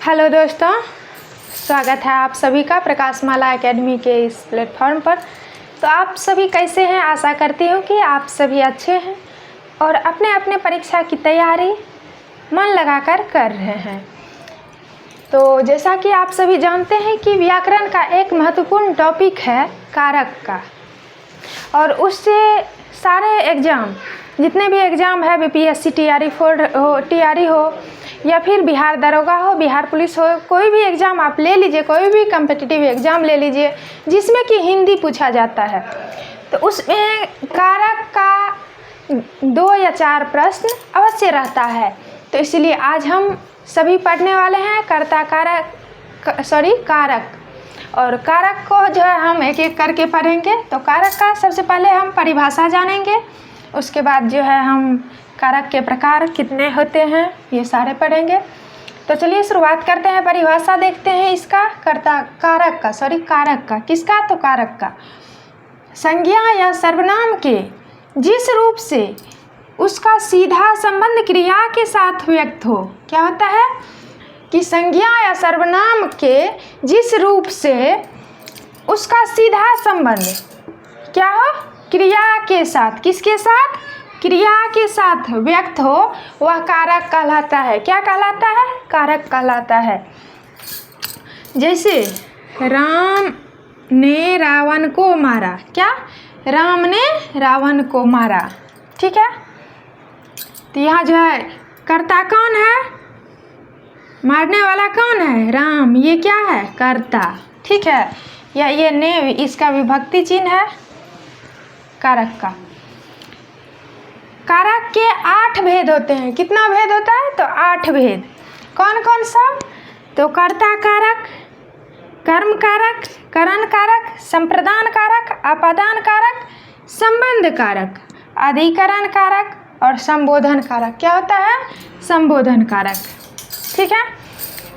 Hello दोस्तों, स्वागत है आप सभी का प्रकाशमाला एकेडमी के इस प्लेटफॉर्म पर। तो आप सभी कैसे हैं? आशा करती हूँ कि आप सभी अच्छे हैं और अपने अपने परीक्षा की तैयारी मन लगाकर कर रहे हैं। तो जैसा कि आप सभी जानते हैं कि व्याकरण का एक महत्वपूर्ण टॉपिक है कारक का, और उससे सारे एग्ज़ाम, जितने भी एग्ज़ाम है, बीपीएससी टीआरई हो या फिर बिहार दरोगा हो, बिहार पुलिस हो, कोई भी एग्ज़ाम आप ले लीजिए, कोई भी कम्पिटिटिव एग्ज़ाम ले लीजिए जिसमें कि हिंदी पूछा जाता है, तो उसमें कारक का 2 या 4 प्रश्न अवश्य रहता है। तो इसलिए आज हम सभी पढ़ने वाले हैं कारक। और कारक को जो है हम एक एक करके पढ़ेंगे। तो कारक का सबसे पहले हम परिभाषा जानेंगे, उसके बाद जो है हम कारक के प्रकार कितने होते हैं ये सारे पढ़ेंगे। तो चलिए शुरुआत करते हैं। परिभाषा देखते हैं इसका, कारक का किसका? तो कारक का संज्ञा या सर्वनाम के जिस रूप से उसका सीधा संबंध क्रिया के साथ व्यक्त हो। क्या होता है कि संज्ञा या सर्वनाम के जिस रूप से उसका सीधा संबंध क्या हो? क्रिया के साथ। किसके साथ? क्रिया के साथ व्यक्त हो, वह कारक कहलाता है। क्या कहलाता है? कारक कहलाता है। जैसे राम ने रावण को मारा। क्या? राम ने रावण को मारा। ठीक है, तो यहाँ जो है कर्ता कौन है? मारने वाला कौन है? राम। ये क्या है? कर्ता। ठीक है, या ये ने, इसका विभक्ति चिन्ह है कारक का। कारक के 8 भेद होते हैं। कितना भेद होता है? तो 8 भेद। कौन कौन सब? तो कर्ता कारक, कर्म कारक, करण कारक, संप्रदान कारक, अपादान कारक, संबंध कारक, अधिकरण कारक और संबोधन कारक। क्या होता है? संबोधन कारक। ठीक है,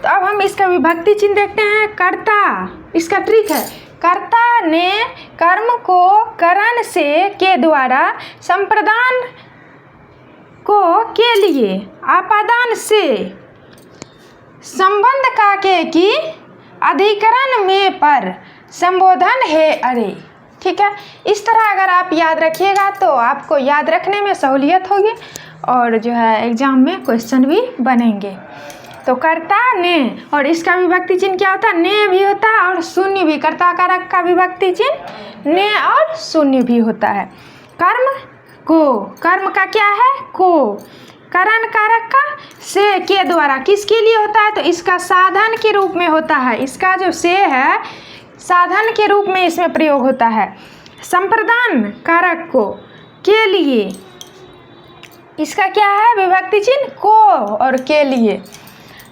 तो अब हम इसका विभक्ति चिन्ह देखते हैं। कर्ता, इसका ट्रिक है, कर्ता ने कर्म को करण से के द्वारा, संप्रदान को के लिए, आपादान से, संबंध का के की, अधिकरण में पर, संबोधन है अरे। ठीक है, इस तरह अगर आप याद रखिएगा तो आपको याद रखने में सहूलियत होगी और जो है एग्जाम में क्वेश्चन भी बनेंगे। तो कर्ता ने, और इसका विभक्ति चिन्ह क्या होता है? ने भी होता है और शून्य भी। कर्ता कारक का विभक्ति चिन्ह ने और शून्य भी होता है। कर्म को, कर्म का क्या है? को। करण कारक का से के द्वारा, किसके लिए होता है? तो इसका साधन के रूप में होता है। इसका जो से है साधन के रूप में इसमें प्रयोग होता है। संप्रदान कारक को के लिए, इसका क्या है? विभक्ति चिन्ह को और के लिए।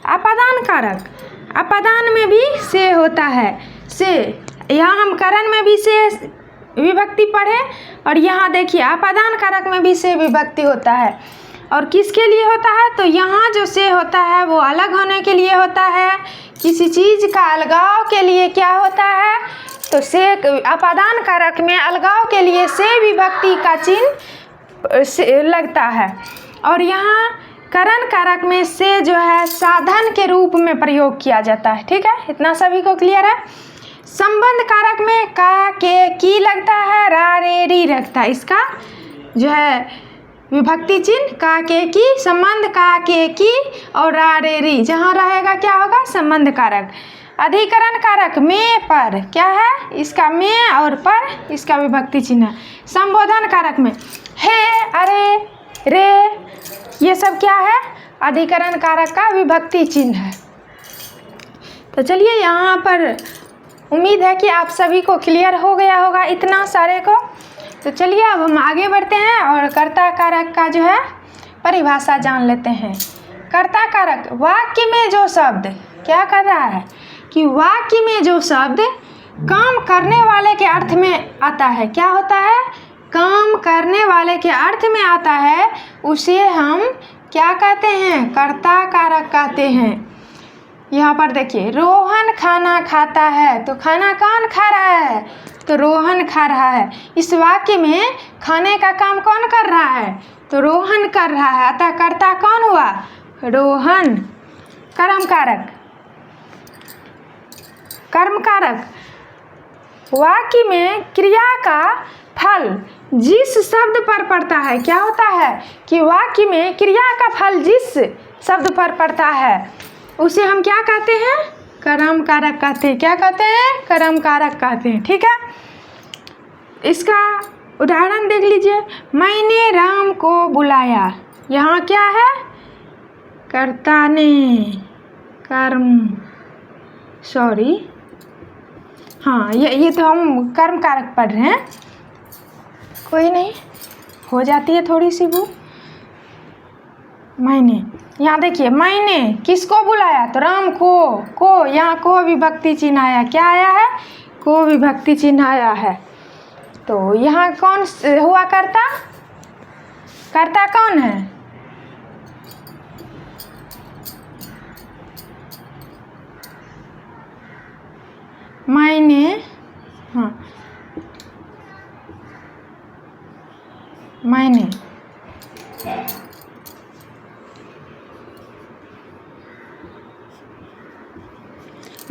अपादान कारक, अपादान में भी से होता है। से, यहाँ हम करण में भी से विभक्ति पढ़े और यहाँ देखिए अपादान कारक में भी से विभक्ति होता है। और किसके लिए होता है? तो यहाँ जो से होता है वो अलग होने के लिए होता है, किसी चीज़ का अलगाव के लिए क्या होता है? तो से, अपादान कारक में अलगाव के लिए से विभक्ति का चिन्ह लगता है। और यहाँ करण कारक में से जो है साधन के रूप में प्रयोग किया जाता है। ठीक है, इतना सभी को क्लियर है। संबंध कारक में का के की लगता है, रा रे री लगता है। इसका जो है विभक्ति चिन्ह का के की, संबंध का के की और रा रे री, जहाँ रहेगा क्या होगा? संबंध कारक। अधिकरण कारक में पर, क्या है? इसका में और पर, इसका विभक्ति चिन्ह है। संबोधन कारक में हे, अरे, रे, ये सब क्या है? अधिकरण कारक का विभक्ति चिन्ह है। तो चलिए, यहाँ पर उम्मीद है कि आप सभी को क्लियर हो गया होगा इतना सारे को। तो चलिए अब हम आगे बढ़ते हैं और कर्ता कारक का जो है परिभाषा जान लेते हैं। कर्ता कारक वाक्य में जो शब्द क्या कर रहा है कि वाक्य में जो शब्द काम करने वाले के अर्थ में आता है। क्या होता है? काम करने वाले के अर्थ में आता है, उसे हम क्या कहते हैं? कर्ता कारक कहते हैं। यहाँ पर देखिए, रोहन खाना खाता है, तो खाना कौन खा रहा है? तो रोहन खा रहा है। इस वाक्य में खाने का काम कौन कर रहा है? तो रोहन कर रहा है, अतः कर्ता कौन हुआ? रोहन। कर्म कारक, कर्म कारक। वाक्य में क्रिया का फल जिस शब्द पर पड़ता है, क्या होता है कि वाक्य में क्रिया का फल जिस शब्द पर पड़ता है उसे हम क्या कहते हैं? कर्म कारक कहते हैं। क्या कहते हैं? कर्म कारक कहते हैं। ठीक है, इसका उदाहरण देख लीजिए। मैंने राम को बुलाया, यहाँ क्या है? कर्ता ने, कर्म, सॉरी, हाँ ये तो हम कर्म कारक पढ़ रहे हैं, कोई नहीं, हो जाती है थोड़ी सी भूल। मैंने, यहाँ देखिए, मैंने किसको बुलाया? तो राम को यहाँ को विभक्ति चिन्ह आया। क्या आया है? को विभक्ति चिन्ह आया है। तो यहाँ कौन हुआ कर्ता? कर्ता कौन है? मैंने, हाँ, मैंने,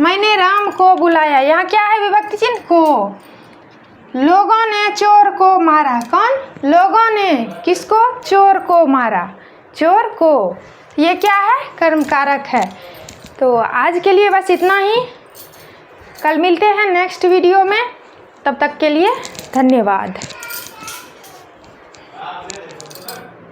मैंने राम को बुलाया, यहाँ क्या है? विभक्ति चिन्ह को। लोगों ने चोर को मारा। कौन? लोगों ने किसको? चोर को मारा, चोर को। ये क्या है? कर्म कारक है। तो आज के लिए बस इतना ही, कल मिलते हैं नेक्स्ट वीडियो में, तब तक के लिए धन्यवाद।